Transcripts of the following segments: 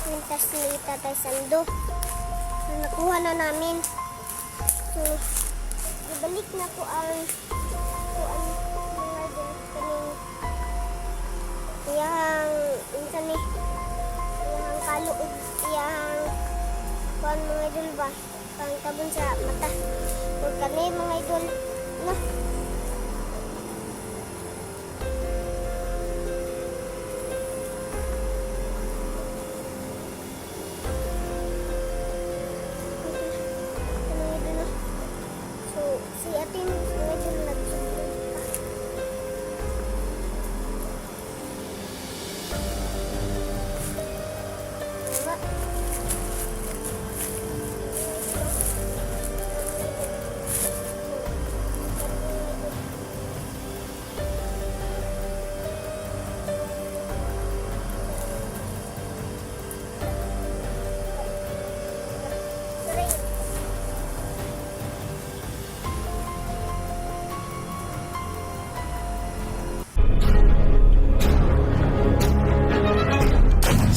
kwintas ni Tatay Sando na nakuha na namin. So, ibalik na po ang mga kaning iyang minsan ni iyang kaluog iyang kuan mga idol ba pang tabon sa mata o kani mga idol no. Si atin medyo nagsusunod pa.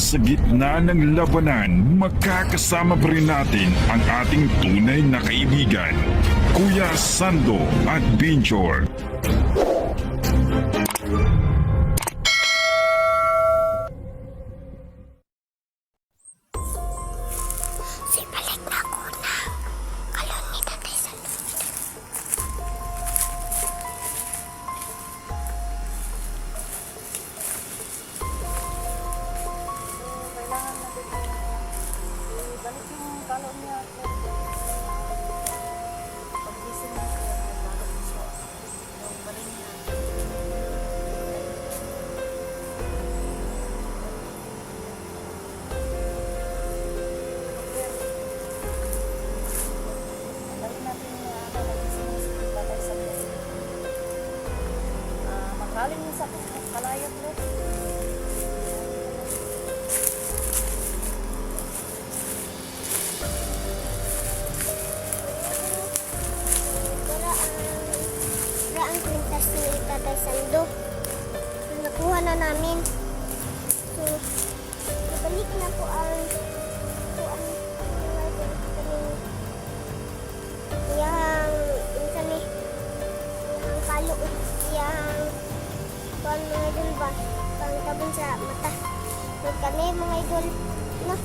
Sa gitna ng labanan, magkakasama pa rin natin ang ating tunay na kaibigan, Kuya Sando at Binjor. Si balik na ako na kalon ni Tatay Sando. Kailangan natin ibalik yung kalon niya. Pag-gising niya, ibalik siya. Yung balik niya. Balik natin yung pag-gising niya sa Tatay Sando. Makaling niya sa kalayot mo. Ang kwintas ni Tatay Sando na nakuha na namin. So, ibalik na po ang mga kaning iyang minsan ni iyang kaluog iyang kuan mga idol ba pang tabon sa mata o kani mga idol no.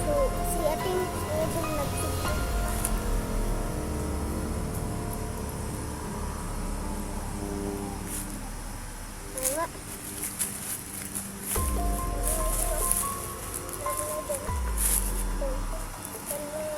So, si atin medyo nagsusunod pa. Tama.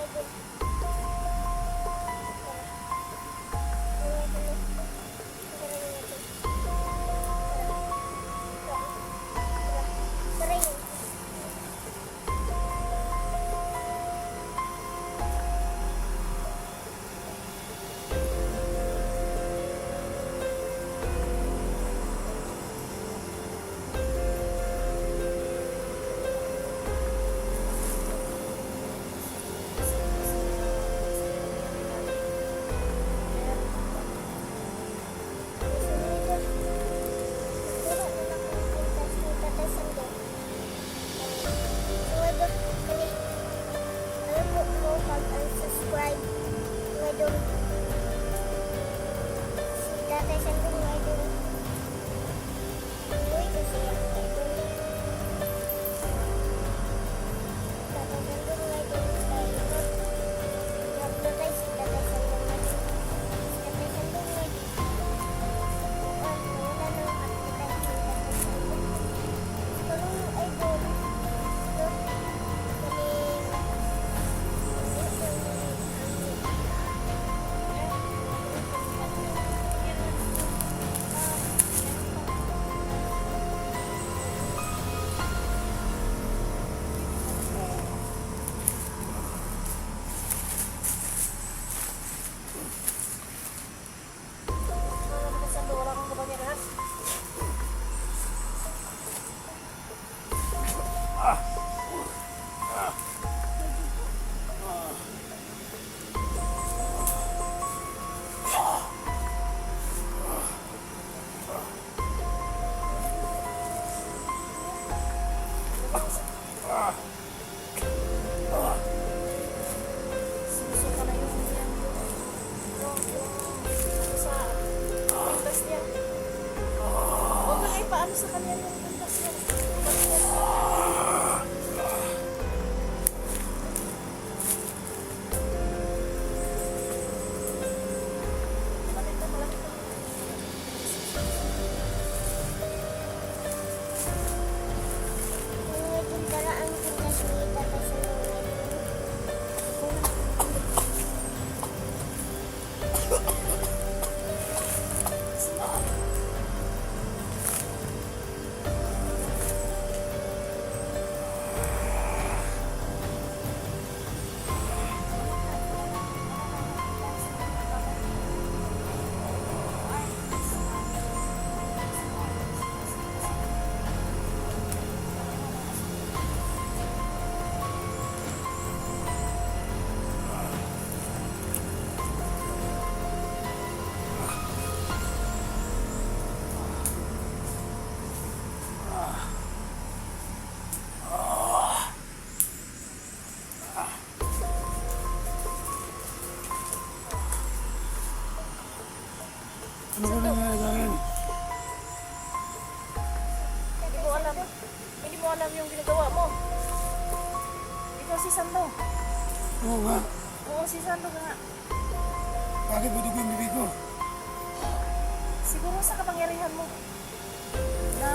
si Sando. Oo nga. Oo, si Sando nga. Bakit buti ko yung bibig ko? Siguro sa kapangyarihan mo. Na,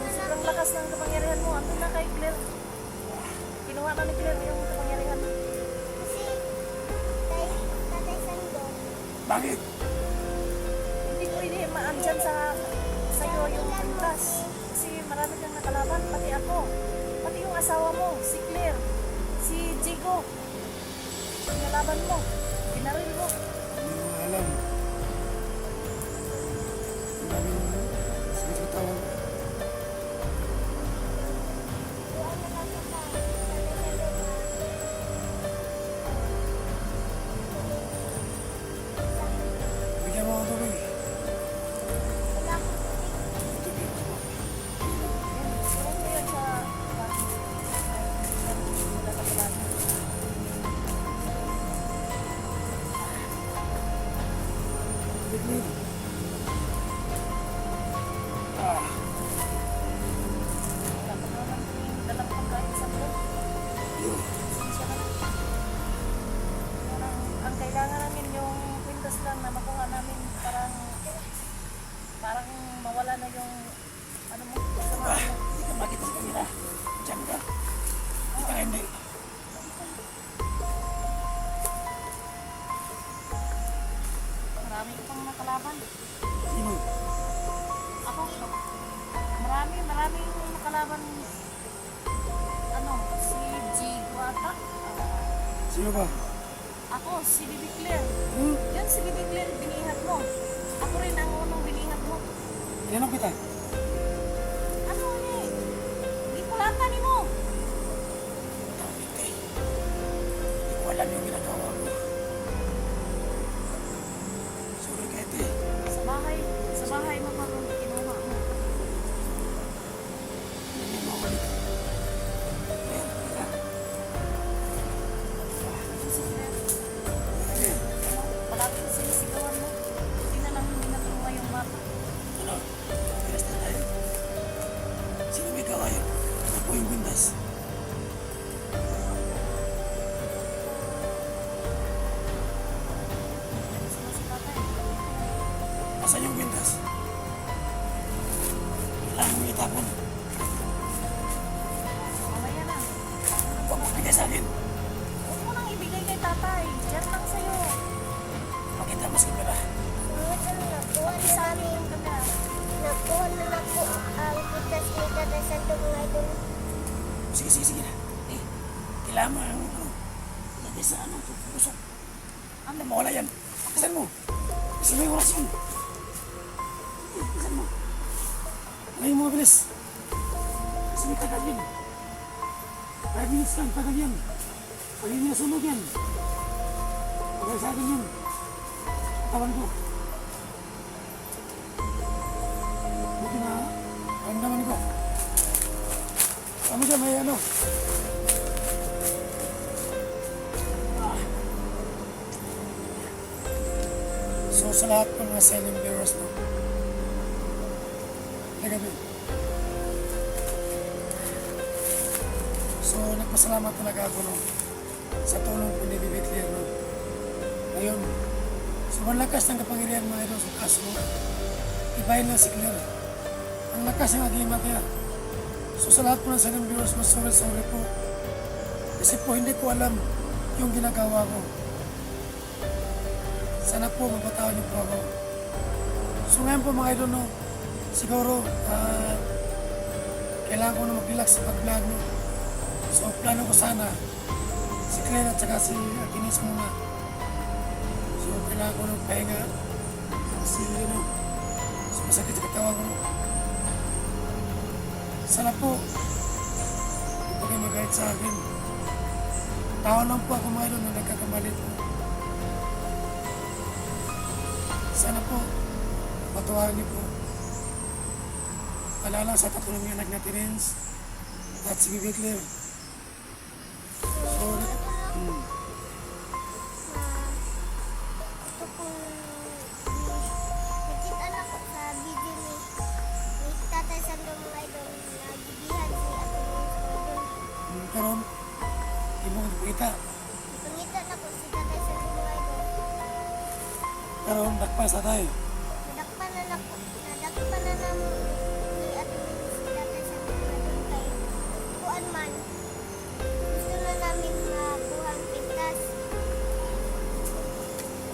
sobrang lakas ng kapangyarihan mo. Andun na kay Claire. Kinuha na ni Claire yung kapangyarihan mo. Kasi, kay Tatay Sando, Bakit? Hindi pwede maandyan sa'yo yung pintas. Kasi marami kang nakalaban, pati ako. Pati yung asawa mo, si Claire, si Jigo. Pinalaban mo, pinaril mo. Hindi mo alam. Ang daming sakit sa katawan ko. doon nakakita. Tatay Sando Bigyan mo ako tubig. wala akong Tubig ako. Yan, mo yan sa... Wala ka pala. Tubig mo. Ah, Wala ka naman yung dalang pagkain sa mga. yun. Pasensya na lang. Ang kailangan namin yung kwintas lang na makuha namin parang mawala na yung ano mo, sama mo. Hindi ka makita sa kanila. Diyan ka. Kita ka hindi. Marami ko pang nakalaban. Sino? Ako, maraming nakalaban. Ano, si Jigo ata. Sino ba? Ako, si Bibi Claire. Hmm? Yan si Bibi Claire, binihat mo. Ako rin ang unang binihat mo. Tinanong kita. Ano eh? Hindi ko lang tani mo. Tawid eh. Hindi ko alam yung ginagawa ko. Sorry, Kete. Sa bahay mo parang kinuha mo. Hindi mo mawalik. Ayan, kita. Si Claire, Ayan. palagi sinisigawan mo. Hindi na lang hindi natuwa yung mata. Ano? Pilas na tayo. Sino may kawayan? Ano po yung bundas? Sino si tatay? Asan yung bundas? Kailangan mo itapon. Mamaya na. Huwag mo bigay sa akin. Huwag mo nang ibigay kay tatay. Diyan lang sa'yo. Makita mo sa kamera. sunod na nakuha Pati na sa amin namin. yung kamera. Nakuha na naku ang pitas ni Tatay Sando mga idol. Sige, sige, sige na. Eh, kailangan mo yung ano. Lagay sa anong putusok. Ano, mawala yan. Pisan mo. Pisan mo yung oras yun. Pisan mo. Ngayon mo, bilis. Kasi may tagal yun. 5 minutes lang, tagal yan. Pag hindi nasunog yan. Pagay sa akin yun. Katawan ko. Buti na, ramdaman ko. Ano dyan, may ano? So sa lahat ng mga silent viewers no, nagabi. So nagpasalamat talaga ako no, sa tulong ko ni Bibi Claire no. Ngayon, sobrang lakas ng kapangyarihan mga idol sa kaso no. Ibahin lang si Claire. Ang lakas ng agimat niya. So sa lahat po ng silent viewers, mas sorry po. Kasi po hindi ko alam yung ginagawa ko. Sana po mapatawan niyo po ako. So ngayon po mga idol, no, siguro kailangan ko na mag-relax sa pag-vlog. No? So plano ko sana si Claire at saka si Akinis muna. So kailangan ko ng pahinga. Kasi so masakit sa katawan ko. Sana po hindi po kayo magalit sa akin. Tao lang po ako mga idol na nagkakamali po. Sana po, patuwaran niyo po. Alala sa tatlong yung anak natin Renz at si Bibi Claire. So, Ito pong nakita na ko sa video ni Tatay Sando mga idol na gigihan si Ate Rose mga idol. karon, Hindi mo kita. Pangita na ko si Tatay Sando mga idol. Karoon, nakpa sa tayo. Nadakpan na namo ni ating si Tatay Sando mga idol kay kuan man. Gusto na namin makuha ang pintas.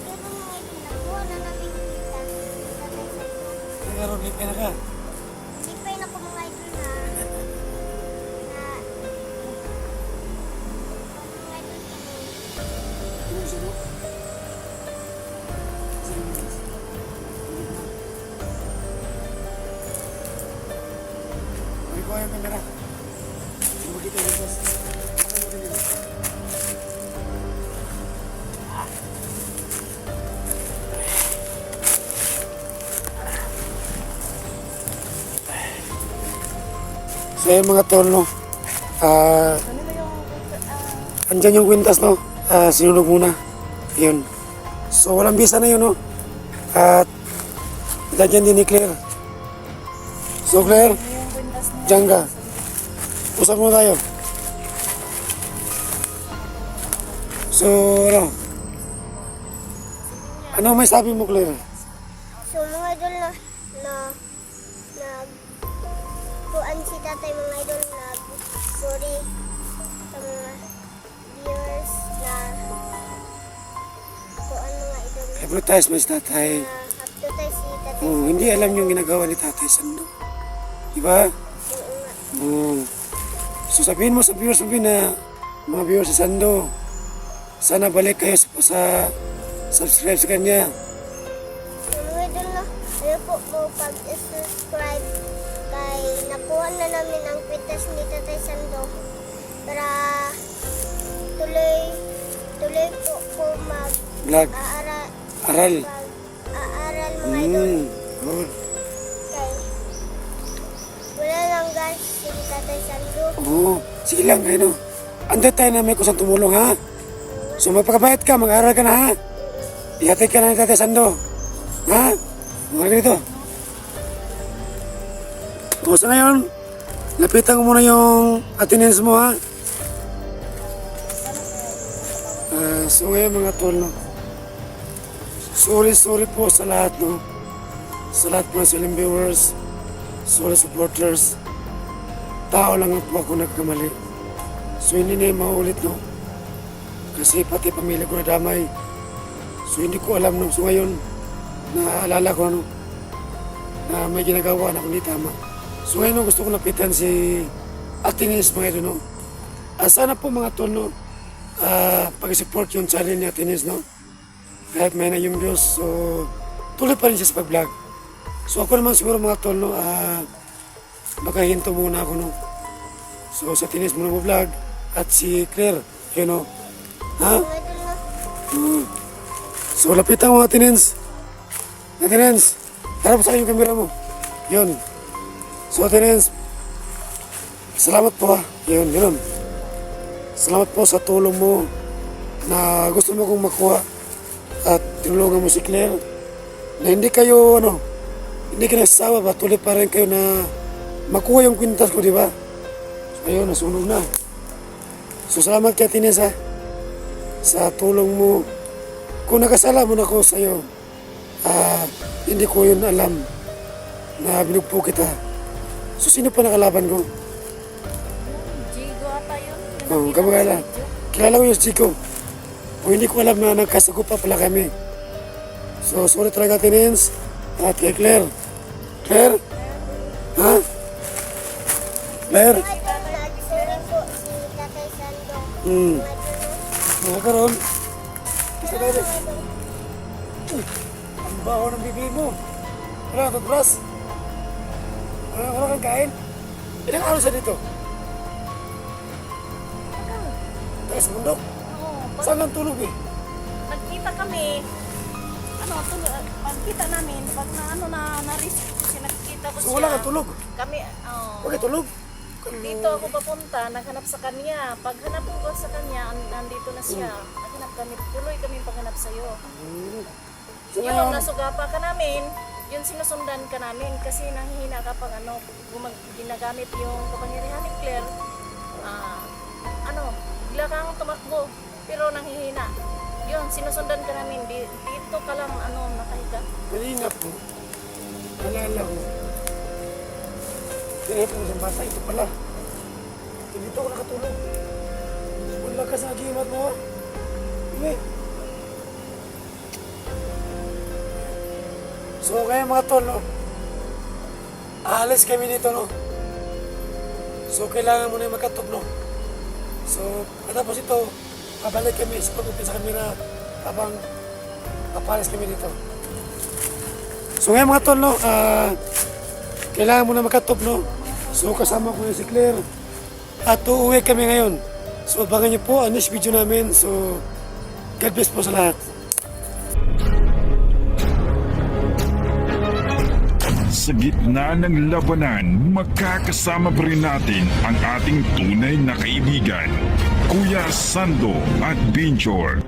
Pero mga idol, nakuha na namin yung pintas si Tatay Sando. Karoon, lipay na ka. Lipay na ko mga idol na mga idol kami. Ano siya mo? Ay, ko yung kamera. Hindi mo kita yung boss. Bakit mo din dito? So yun mga tol, no? Kanila yung Andyan yung kwintas, no? Sinunog muna. Yun. So walang bisa na yun, no? At lagyan din ni Claire. So Claire, yung kwintas niya. diyan ka. Usap mo tayo. So ano? Ano may sabi mo, Claire? So mga idol na kuan si tatay mga idol na sorry sa mga viewers na kuan mga idol Hypnotize mo si tatay. na hapto tayo si tatay Oh, hindi alam yung ginagawa ni Tatay Sando. Diba? Oh. So sabihin mo sa viewers mo na mga viewers si Sando, sana balik kayo sa subscribe sa kanya. So mga idol na ayaw po mo pag-subscribe kay nakuha na namin ang kwitas ni Tatay Sando para tuloy po Vlog, mag-aaral aral. mga idol Good. kay wala lang guys si Tatay Sando. Oo, sige lang kayo no. Anday tayo na may kusang tumulong ha. So magpakabayad ka, mag-aaral ka na ha. Ihatid ka na ni Tatay Sando. Ha? Mga ganito. O sa ngayon, lapitan ko muna yung attendance mo ha. So ngayon mga tol no. Sorry po sa lahat no. Sa lahat po ng siling viewers, sorry supporters. Tao lang po ako nagkamali. So hindi na yung maulit no. Kasi pati pamilya ko nadamay. So hindi ko alam no. So ngayon, naaalala ko no, na may ginagawa na hindi tama. So ngayon no, gusto ko lapitan si Atinis mga ito no. Sana po mga tol no, pag-support yung channel ni Atinis no. Kahit may na yung views, so tuloy pa rin siya sa pag-vlog. So ako naman siguro mga tol no, baka hinto muna ako no. So sa Atinis muna mo vlog at si Claire, yun no. Ha? Mga idol na So lapitan mo Atinis. Atinis, harap sa akin yung camera mo. Yun. So Atinis, salamat po ha. Yun. Salamat po sa tulong mo na gusto mo kong makuha at tinulungan mo si Claire na hindi kayo hindi ka nagsasawa ba, tuloy pa rin kayo na makuha yung kwintas ko, di ba? So ayun, nasunog na. So salamat kay Atinis ha sa tulong mo. Kung nakasala mo na ako sa iyo, hindi ko yun alam na binugpo kita. So sino pa nakalaban ko? Jigo ata yun. Oh, kamagala. Kilala ko yung Chico. O hindi ko alam na nagkasagupa pala kami. So sorry talaga Atinis at kay Claire. Claire? Ha? Claire? mga idol na sorry po si Tatay Sando. Hmm. Mga idol na Mga karon. Isa tayo. mga idol. Ang baho ng bibig mo. Wala kang brush. Wala kang kain. Ilang araw sa dito? Tayo sa bundok. Oo, Saan ang tulog eh? nagkita kami, pagkita namin, pag na-risk kasi nakikita ko So wala siya. kang tulog. Kami, Huwag kang tulog. dito ako papunta, naghanap sa kanya. Pag hanap ko sa kanya, nandito na siya. Naghanap kami, tuloy kami paghanap sa'yo. So Yung ngayon, nasugapa ka namin, yun sinusundan ka namin kasi nanghihina ka pag ginagamit yung kapangyarihan ni Claire. bigla kang tumakbo, pero nanghihina. Yun, sinusundan ka namin. Dito ka lang, nakahiga. Kanina po, alala ko. Tinipon ko sa bata, ito pala. Dito ako nakatulog. Ang lakas ng agimat mo. Hindi. So ngayon mga tol, no? Aalis kami dito, no? So kailangan mo na yung makatog, no? So katapos ito, pabalik kami sa pag-upin sa kamera habang papalis kami dito. So ngayon mga tol, no? Kailangan mo na makatog, no? So kasama ko yung si Claire. At uuwi kami ngayon. So abangan niyo po ang next video namin. So God bless po sa lahat. Sa gitna ng labanan, magkakasama pa rin natin ang ating tunay na kaibigan, Kuya Sando at Binjor.